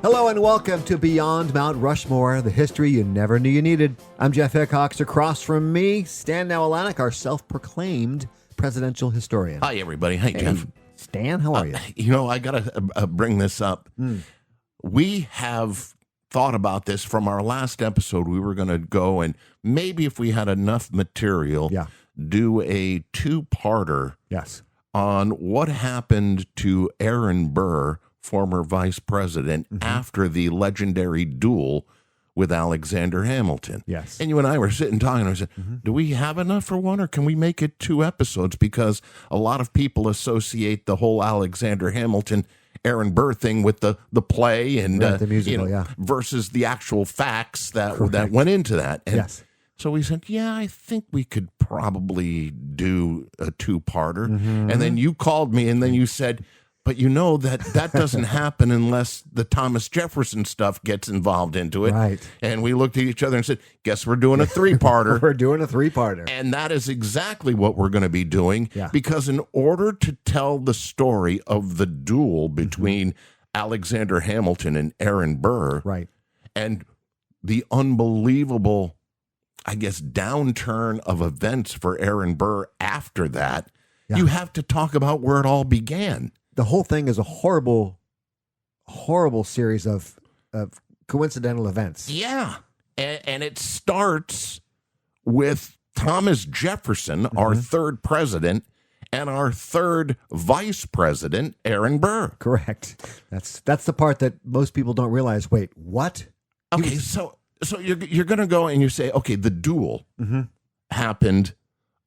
Hello and welcome to Beyond Mount Rushmore, the history you never knew you needed. I'm Jeff Hickcox. Across from me, Stan Nawalaniec, our self-proclaimed presidential historian. Hi, everybody. Hey, Jeff. Stan, how are you? I got to bring this up. We have thought about this from our last episode. We were going to go and maybe if we had enough material, do a two-parter on what happened to Aaron Burr, former vice president, after the legendary duel with Alexander Hamilton. Yes. And you and I were sitting talking, and I said, do we have enough for one, or can we make it two episodes? Because a lot of people associate the whole Alexander Hamilton, Aaron Burr thing with the play and the musical, versus the actual facts that went into that. And so we said, I think we could probably do a two-parter. And then you called me, and then you said, but you know that doesn't happen unless the Thomas Jefferson stuff gets involved into it. Right. And we looked at each other and said, guess we're doing a three-parter. We're doing a three-parter. And that is exactly what we're going to be doing. Because in order to tell the story of the duel between Alexander Hamilton and Aaron Burr, and the unbelievable, I guess, downturn of events for Aaron Burr after that, you have to talk about where it all began. The whole thing is a horrible, horrible series of coincidental events. Yeah. And it starts with Thomas Jefferson, our third president, and our third vice president, Aaron Burr. Correct. That's the part that most people don't realize. Wait, what? Okay, so you're going to go and you say, okay, the duel happened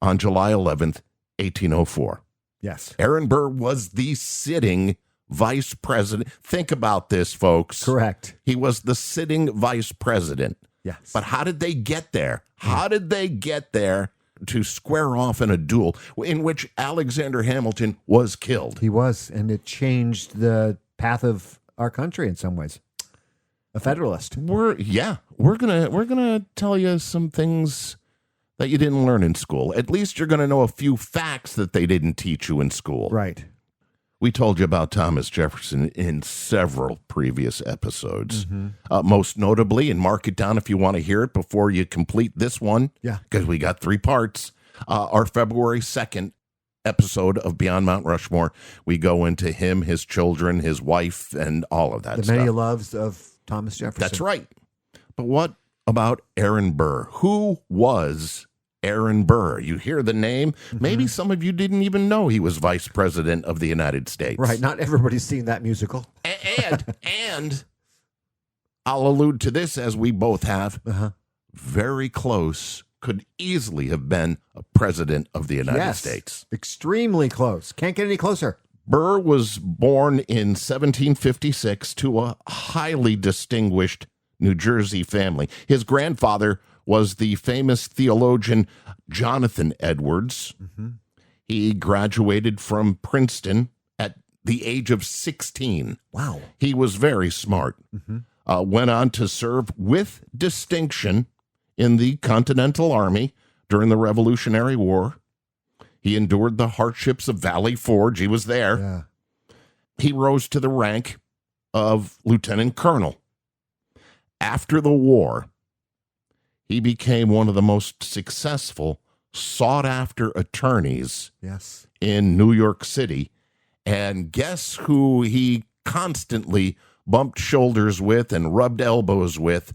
on July 11th, 1804. Yes. Aaron Burr was the sitting vice president. Think about this, folks. Correct. He was the sitting vice president. Yes. But how did they get there? How did they get there to square off in a duel in which Alexander Hamilton was killed? He was, and it changed the path of our country in some ways. A federalist. We're gonna tell you some things that you didn't learn in school. At least you're going to know a few facts that they didn't teach you in school. Right. We told you about Thomas Jefferson in several previous episodes. Most notably, and mark it down if you want to hear it before you complete this one. Yeah. Because we got three parts. Our February 2nd episode of Beyond Mount Rushmore, we go into him, his children, his wife, and all of that stuff. The many loves of Thomas Jefferson. That's right. But what about Aaron Burr? Who was Aaron Burr? You hear the name. Maybe some of you didn't even know he was vice president of the United States. Right. Not everybody's seen that musical. And I'll allude to this as we both have. Very close. Could easily have been a president of the United States. Extremely close. Can't get any closer. Burr was born in 1756 to a highly distinguished New Jersey family. His grandfather was the famous theologian Jonathan Edwards. He graduated from Princeton at the age of 16. Wow. He was very smart. Went on to serve with distinction in the Continental Army during the Revolutionary War. He endured the hardships of Valley Forge. He was there. Yeah. He rose to the rank of lieutenant colonel. After the war, he became one of the most successful, sought-after attorneys in New York City. And guess who he constantly bumped shoulders with and rubbed elbows with?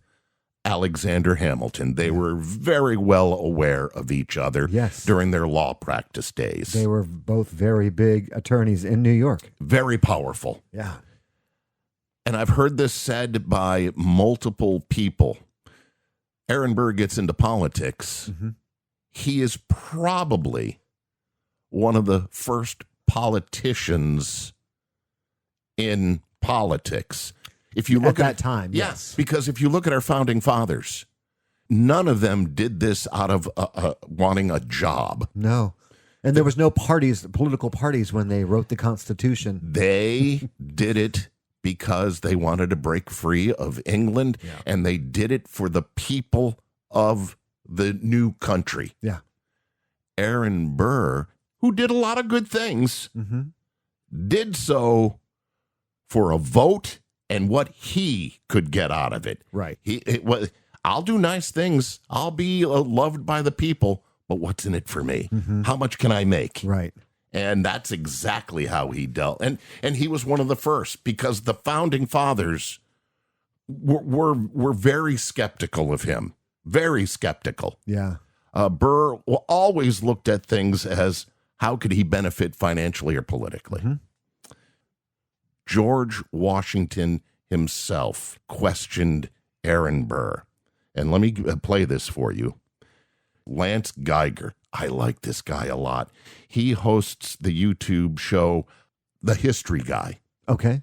Alexander Hamilton. They were very well aware of each other during their law practice days. They were both very big attorneys in New York. Very powerful. Yeah. And I've heard this said by multiple people. Aaron Burr gets into politics. He is probably one of the first politicians in politics. If you look at that time, yes. Because if you look at our founding fathers, none of them did this out of wanting a job. No. And there was no political parties when they wrote the Constitution. They did it because they wanted to break free of England, and they did it for the people of the new country. Yeah. Aaron Burr, who did a lot of good things, did so for a vote and what he could get out of it. Right. I'll do nice things. I'll be loved by the people, but what's in it for me? How much can I make? Right. And that's exactly how he dealt. And he was one of the first, because the founding fathers were very skeptical of him. Very skeptical. Yeah. Burr always looked at things as, how could he benefit financially or politically? George Washington himself questioned Aaron Burr. And let me play this for you. Lance Geiger. I like this guy a lot. He hosts the YouTube show, The History Guy. Okay.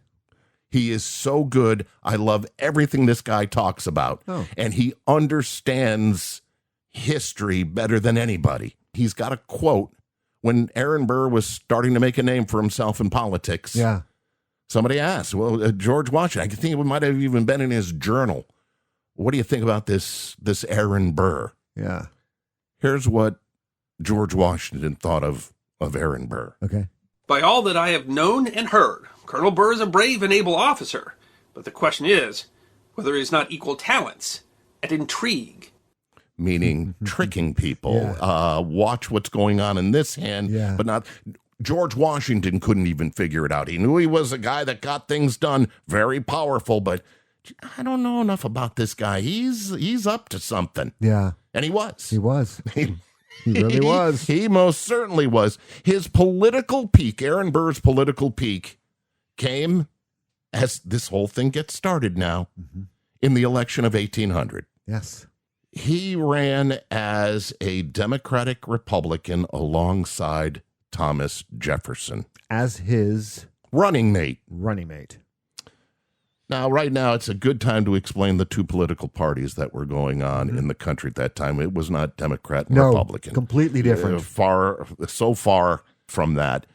He is so good. I love everything this guy talks about. Oh. And he understands history better than anybody. He's got a quote when Aaron Burr was starting to make a name for himself in politics. Yeah. Somebody asked, well, George Washington, I think it might have even been in his journal. What do you think about this Aaron Burr? Yeah. Here's what George Washington thought of Aaron Burr. Okay. By all that I have known and heard, Colonel Burr is a brave and able officer, but the question is whether he has not equal talents at intrigue. Meaning tricking people. Yeah. Watch what's going on in this hand, Yeah. but not. George Washington couldn't even figure it out. He knew he was a guy that got things done, very powerful, but I don't know enough about this guy. He's up to something. Yeah. And he was. He was. He really was. He most certainly was. His political peak, Aaron Burr's political peak, came as this whole thing gets started now in the election of 1800. Yes. He ran as a Democratic Republican alongside Thomas Jefferson. As his Running mate. Now, right now, it's a good time to explain the two political parties that were going on in the country at that time. It was not Democrat and Republican. Completely different. So far from that.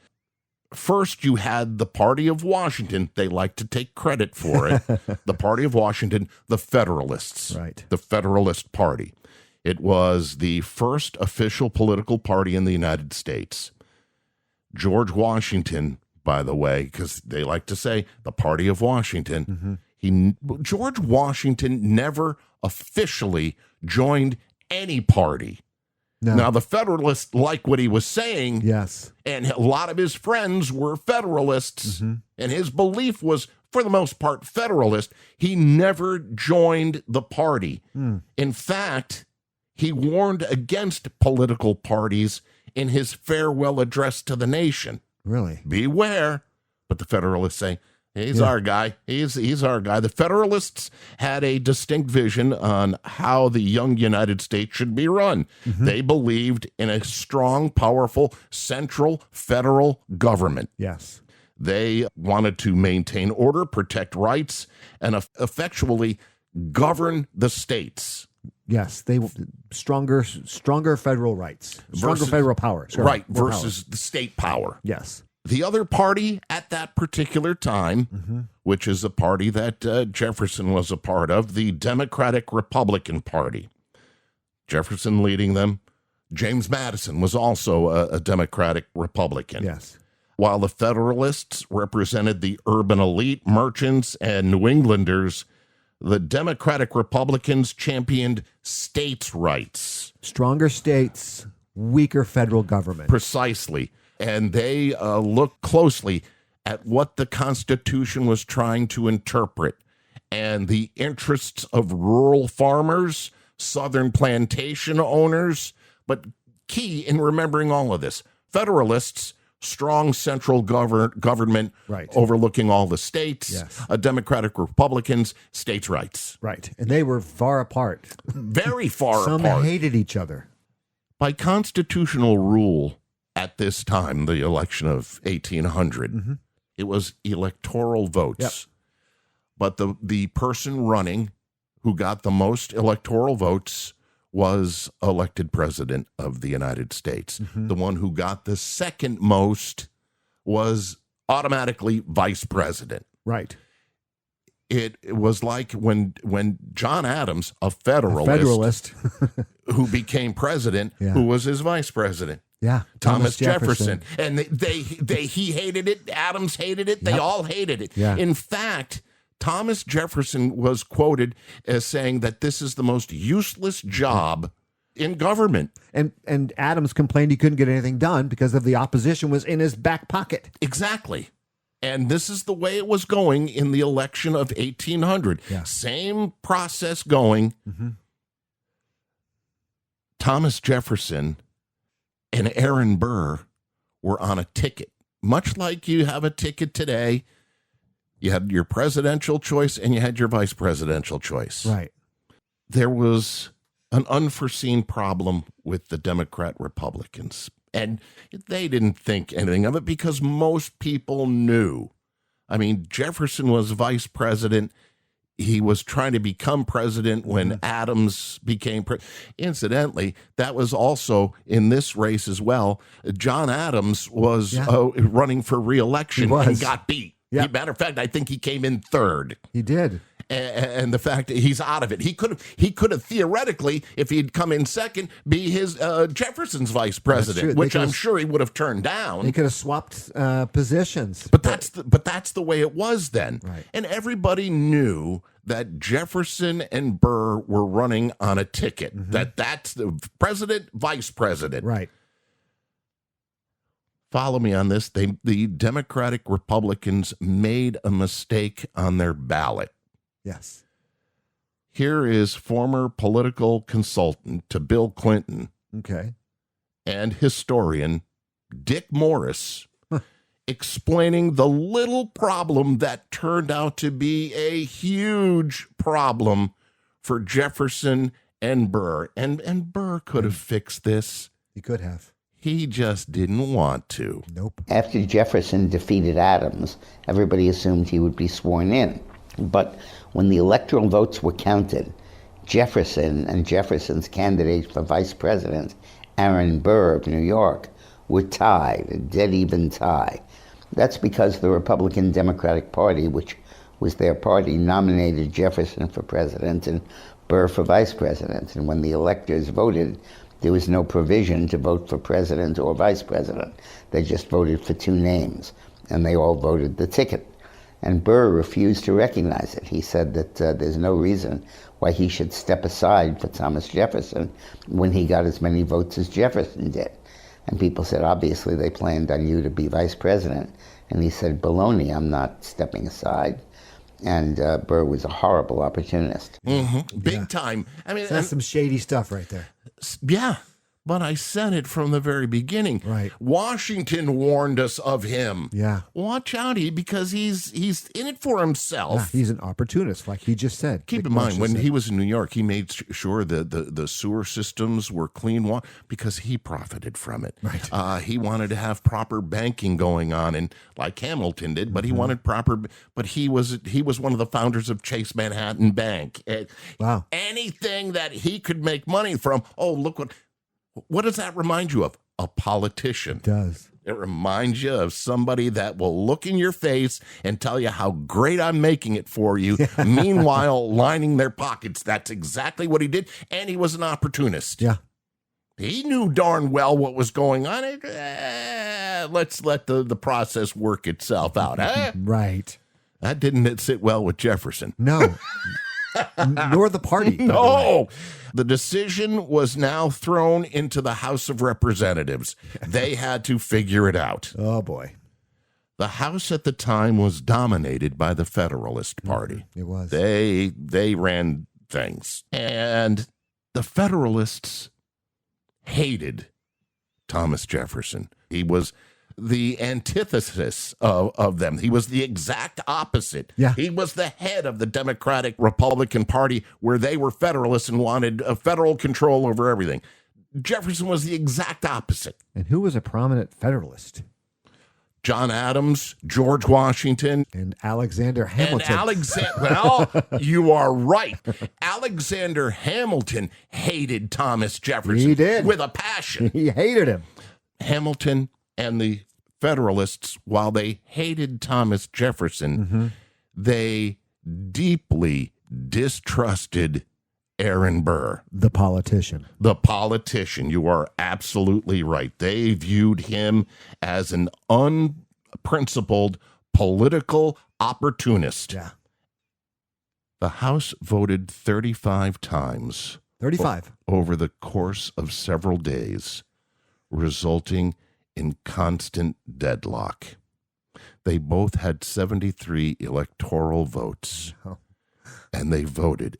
First, you had the Party of Washington. They like to take credit for it. The Party of Washington, the Federalists. Right. The Federalist Party. It was the first official political party in the United States. George Washington, by the way, because they like to say the Party of Washington, George Washington never officially joined any party. No. Now, the Federalists like what he was saying. Yes. And a lot of his friends were Federalists, and his belief was, for the most part, Federalist. He never joined the party. In fact, he warned against political parties in his farewell address to the nation. Really? Beware. But the Federalists say, he's our guy. He's our guy. The Federalists had a distinct vision on how the young United States should be run. They believed in a strong, powerful, central federal government. Yes. They wanted to maintain order, protect rights, and effectually govern the states. Yes, they stronger federal rights, stronger federal power. Right, versus the state power. Yes. The other party at that particular time, which is a party that Jefferson was a part of, the Democratic Republican Party. Jefferson leading them. James Madison was also a Democratic Republican. Yes. While the Federalists represented the urban elite, merchants, and New Englanders, the Democratic Republicans championed states' rights. Stronger states, weaker federal government. Precisely. And they looked closely at what the Constitution was trying to interpret and the interests of rural farmers, southern plantation owners. But key in remembering all of this, Federalists, strong central government overlooking all the states, Democratic Republicans, states' rights. Right. And they were far apart. Very far Some apart. hated each other. By constitutional rule at this time, the election of 1800, it was electoral votes. Yep. But the person running who got the most electoral votes was elected president of the United States. The one who got the second most was automatically vice president. Right. It was like when John Adams, a Federalist. Who became president, who was his vice president. Yeah. Thomas Jefferson. And he hated it. Adams hated it. They all hated it. Yeah. In fact, Thomas Jefferson was quoted as saying that this is the most useless job in government. And Adams complained he couldn't get anything done because of the opposition was in his back pocket. Exactly. And this is the way it was going in the election of 1800. Yeah. Same process going. Mm-hmm. Thomas Jefferson and Aaron Burr were on a ticket, much like you have a ticket today. You had your presidential choice and you had your vice presidential choice. Right. There was an unforeseen problem with the Democrat Republicans, and they didn't think anything of it because most people knew. I mean, Jefferson was vice president. He was trying to become president when Adams became president. Incidentally, that was also in this race as well. John Adams was running for re-election and got beat. Yeah. Matter of fact, I think he came in third. He did. And the fact that he's out of it, he could have theoretically, if he'd come in second, be his Jefferson's vice president, which I'm sure he would have turned down. He could have swapped positions. But that's the way it was then. Right. And everybody knew that Jefferson and Burr were running on a ticket. That's the president, vice president. Right. Follow me on this. The Democratic Republicans made a mistake on their ballot. Yes. Here is former political consultant to Bill Clinton and historian Dick Morris explaining the little problem that turned out to be a huge problem for Jefferson and Burr. And Burr could have fixed this. He could have. He just didn't want to. Nope. After Jefferson defeated Adams, everybody assumed he would be sworn in. But when the electoral votes were counted, Jefferson and Jefferson's candidate for vice president, Aaron Burr of New York, were tied, a dead even tie. That's because the Republican Democratic Party, which was their party, nominated Jefferson for president and Burr for vice president. And when the electors voted, there was no provision to vote for president or vice president. They just voted for two names, and they all voted the ticket. And Burr refused to recognize it. He said that there's no reason why he should step aside for Thomas Jefferson when he got as many votes as Jefferson did. And people said, obviously, they planned on you to be vice president. And he said, baloney, I'm not stepping aside. And Burr was a horrible opportunist. Big time. I mean, that's some shady stuff right there. Yeah. But I said it from the very beginning. Right. Washington warned us of him. Yeah. Watch out, because he's in it for himself. Yeah, he's an opportunist, like he just said. Keep in mind, when he was in New York, he made sure the sewer systems were clean water because he profited from it. Right. He wanted to have proper banking going on, and like Hamilton did, but he wanted proper. But he was one of the founders of Chase Manhattan Bank. Wow. Anything that he could make money from. Oh, look what does that remind you of? A politician. It does. It reminds you of somebody that will look in your face and tell you how great I'm making it for you, meanwhile lining their pockets. That's exactly what he did, and he was an opportunist. Yeah. He knew darn well what was going on. Let's let the process work itself out. Right. That didn't sit well with Jefferson. No. Nor the party. No. The decision was now thrown into the House of Representatives. They had to figure it out. Oh, boy. The House at the time was dominated by the Federalist Party. It was. They ran things. And the Federalists hated Thomas Jefferson. He was the antithesis of them. He was the exact opposite. Yeah. He was the head of the Democratic Republican Party, where they were Federalists and wanted federal control over everything. Jefferson was the exact opposite. And who was a prominent Federalist? John Adams, George Washington, and Alexander Hamilton. Well, you are right. Alexander Hamilton hated Thomas Jefferson. He did. With a passion. He hated him. Hamilton and the Federalists, while they hated Thomas Jefferson, they deeply distrusted Aaron Burr. The politician. The politician. You are absolutely right. They viewed him as an unprincipled political opportunist. Yeah. The House voted 35 times 35. over the course of several days, resulting in constant deadlock. They both had 73 electoral votes, and they voted,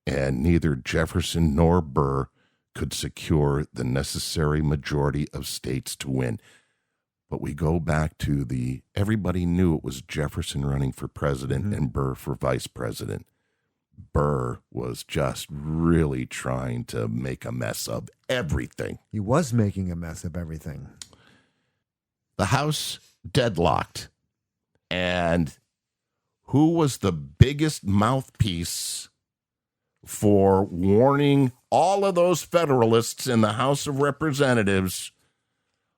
and neither Jefferson nor Burr could secure the necessary majority of states to win. But we go back to everybody knew it was Jefferson running for president and Burr for vice president. Burr was just really trying to make a mess of everything. He was making a mess of everything. The House deadlocked. And who was the biggest mouthpiece for warning all of those Federalists in the House of Representatives?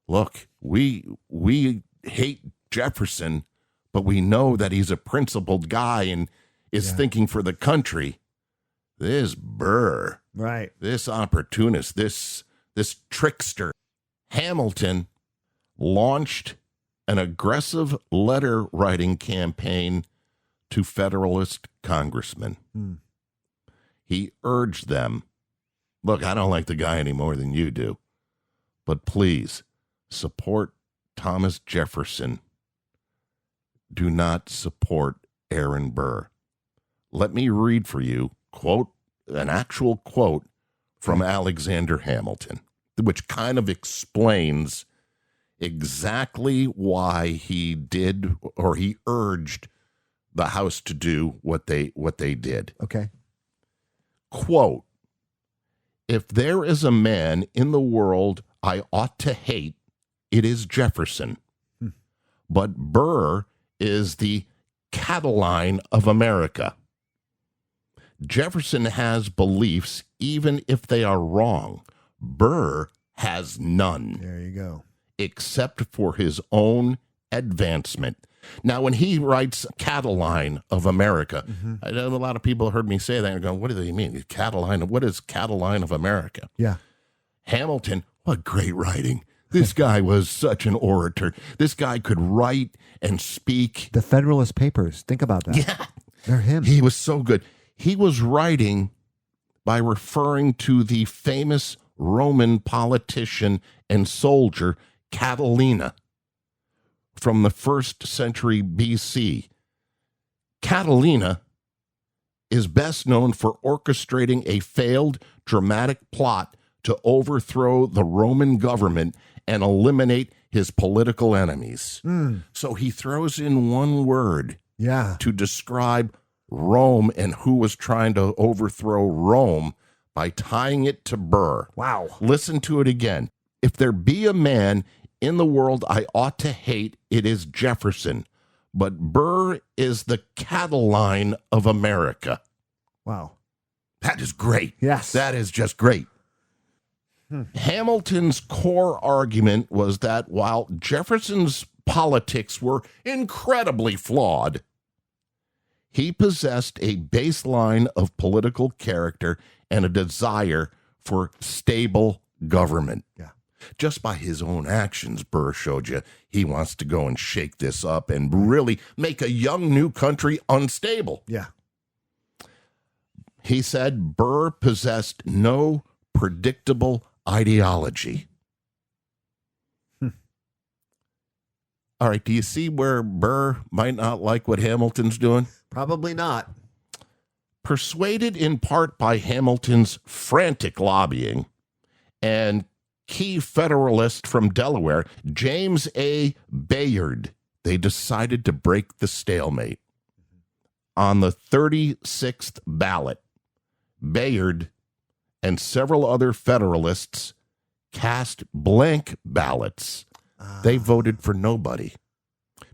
Look, we hate Jefferson, but we know that he's a principled guy and is thinking for the country. This Burr, right? This opportunist, this trickster. Hamilton launched an aggressive letter-writing campaign to Federalist congressmen. He urged them, look, I don't like the guy any more than you do, but please support Thomas Jefferson. Do not support Aaron Burr. Let me read for you, an actual quote from Alexander Hamilton, which kind of explains exactly why he did, or he urged the House to do what they did. Okay. Quote, if there is a man in the world I ought to hate, it is Jefferson. But Burr is the Catiline of America. Jefferson has beliefs, even if they are wrong. Burr has none. There you go. Except for his own advancement. Now, when he writes Catiline of America, I know a lot of people heard me say that and going, what do they mean? Catiline, what is Catiline of America? Yeah. Hamilton, what great writing. This guy was such an orator. This guy could write and speak. The Federalist Papers. Think about that. Yeah. They're him. He was so good. He was writing by referring to the famous Roman politician and soldier Catilina from the 1st century BC. Catilina is best known for orchestrating a failed dramatic plot to overthrow the Roman government and eliminate his political enemies. So he throws in one word to describe Rome and who was trying to overthrow Rome by tying it to Burr. Wow. Listen to it again. If there be a man in the world I ought to hate, it is Jefferson. But Burr is the Catiline of America. Wow. That is great. Yes. That is just great. Hamilton's core argument was that while Jefferson's politics were incredibly flawed, he possessed a baseline of political character and a desire for stable government. Yeah. Just by his own actions, Burr showed you he wants to go and shake this up and really make a young new country unstable. Yeah. He said Burr possessed no predictable ideology. All right, do you see where Burr might not like what Hamilton's doing? Probably not. Persuaded in part by Hamilton's frantic lobbying and key Federalist from Delaware, James A. Bayard, they decided to break the stalemate. On the 36th ballot, Bayard and several other Federalists cast blank ballots. They voted for nobody.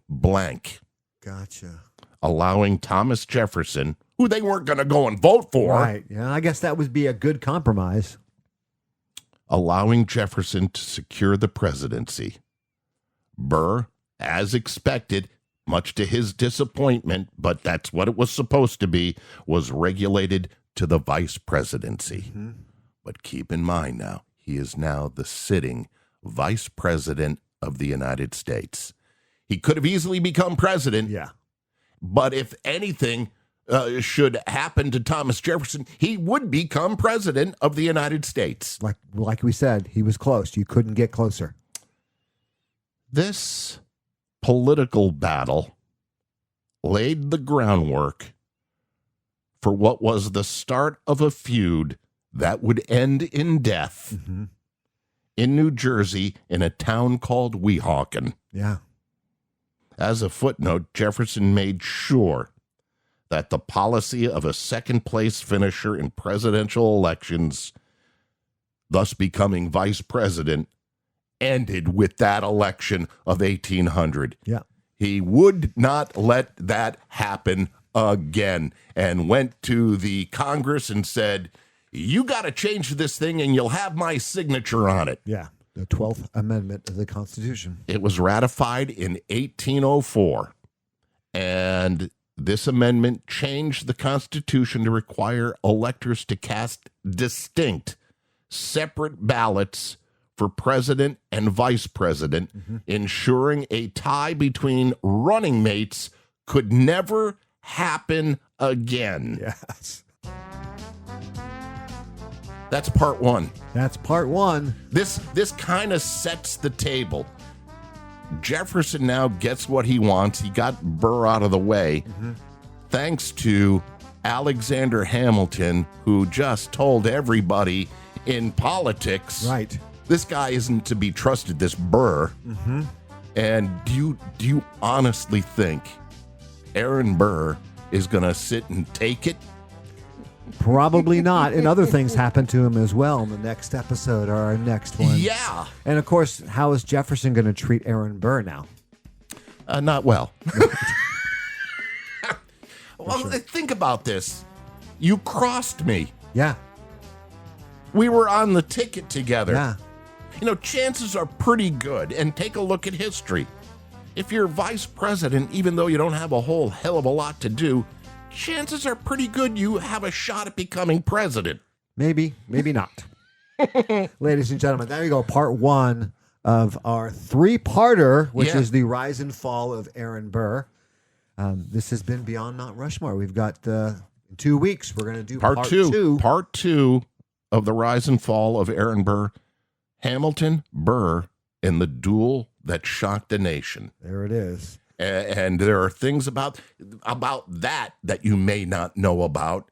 Blank. Gotcha. Allowing Thomas Jefferson, who they weren't going to go and vote for. Right. Yeah, I guess that would be a good compromise. Allowing Jefferson to secure the presidency. Burr, as expected, much to his disappointment, but that's what it was supposed to be, was regulated to the vice presidency. But keep in mind now, he is now the sitting vice president of the United States. He could have easily become president. Yeah. But if anything should happen to Thomas Jefferson, he would become president of the United States. Like we said, he was close. You couldn't get closer. This political battle laid the groundwork for what was the start of a feud that would end in death in New Jersey in a town called Weehawken. Yeah. As a footnote, Jefferson made sure that the policy of a second-place finisher in presidential elections, thus becoming vice president, ended with that election of 1800. Yeah. He would not let that happen again and went to the Congress and said, you got to change this thing and you'll have my signature on it. Yeah. The 12th Amendment of the Constitution. It was ratified in 1804, and this amendment changed the Constitution to require electors to cast distinct, separate ballots for president and vice president, ensuring a tie between running mates could never happen again. Yes. That's part one. That's part one. This kind of sets the table. Jefferson now gets what he wants. He got Burr out of the way, thanks to Alexander Hamilton, who just told everybody in politics, Right. this guy isn't to be trusted, this Burr. And do you honestly think Aaron Burr is going to sit and take it? Probably not. And other things happen to him as well in the next episode or our next one. Yeah. And of course, how is Jefferson going to treat Aaron Burr now? Not well. Well, think about this. You crossed me. Yeah. We were on the ticket together. Yeah. You know, chances are pretty good. And take a look at history. If you're vice president, even though you don't have a whole hell of a lot to do, chances are pretty good you have a shot at becoming president. Maybe, maybe not. Ladies and gentlemen, there you go. Part one of our three-parter, which is the rise and fall of Aaron Burr. This has been Beyond Mount Rushmore. We've got in 2 weeks, we're going to do part two. Part two of the rise and fall of Aaron Burr. Hamilton, Burr, and the duel that shocked the nation. There it is. And there are things about that you may not know about.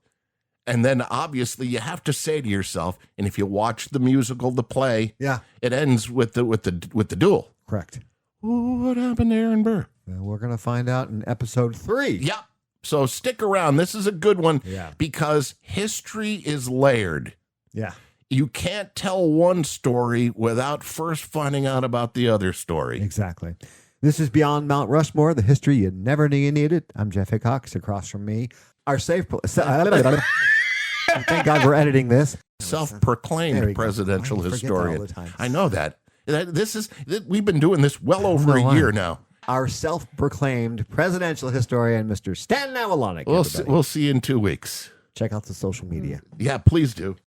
And then obviously you have to say to yourself, and if you watch the musical, the play, it ends with the duel. Correct. Ooh, what happened to Aaron Burr? And we're going to find out in episode 3. Yep. So stick around. This is a good one because history is layered. Yeah. You can't tell one story without first finding out about the other story. Exactly. This is Beyond Mount Rushmore, the history you never knew you needed. I'm Jeff Hickcox. Across from me, our safe place. Thank God we're editing this. Self-proclaimed presidential historian. I know that. We've been doing this well over a year now. Our self-proclaimed presidential historian, Mr. Stan Nawalaniec. We'll see you in 2 weeks. Check out the social media. Yeah, please do.